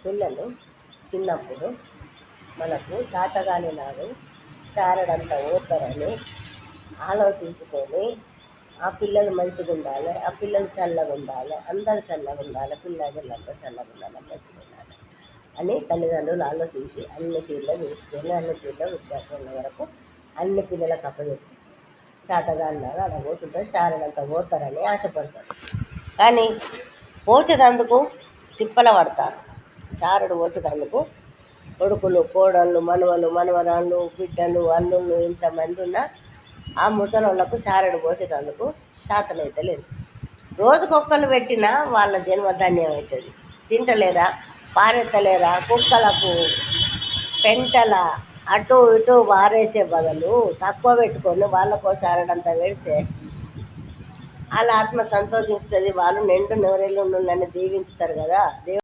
పిల్లలు చిన్నప్పుడు మనకు చాతగాని నాడు శారడంతా ఓతారని ఆలోచించుకొని ఆ పిల్లలు మంచిగా ఉండాలి, ఆ పిల్లలు చల్లగా ఉండాలి, అందరు చల్లగా ఉండాలి, పిల్లలంతా చల్లగా ఉండాలి, మంచిగా ఉండాలి అని తల్లిదండ్రులు ఆలోచించి అన్ని తీర్లు వేసుకొని అన్ని తీర్ల వృద్ధాప్యం వరకు అన్ని పిల్లలకు అప్పచెప్పి చాతగాని నాడు అలా పోతుంటారు, శారడంతా పోతారని ఆశపడతారు. కానీ పోచేదందుకు తిప్పల పడతారు. చారడు పోసేటందుకు కొడుకులు, కోడళ్ళు, మనవలు, మనవరాళ్ళు, బిడ్డలు, అల్లుళ్ళు ఇంతమంది ఉన్న ఆ ముసలోళ్ళకు చారడు పోసేటందుకు శాతనైతే లేదు. రోజుకొక్కరు పెట్టినా వాళ్ళ జన్మ ధన్యం అవుతుంది. తింటలేరా, పారెత్తలేరా, కుక్కలకు పెంటల అటు ఇటు పారేసే బదులు తక్కువ పెట్టుకొని వాళ్ళకో చారడంతా పెడితే వాళ్ళ ఆత్మ సంతోషిస్తుంది. వాళ్ళు నిండు నూరేళ్ళు ఉండాలని దీవించుతారు కదా.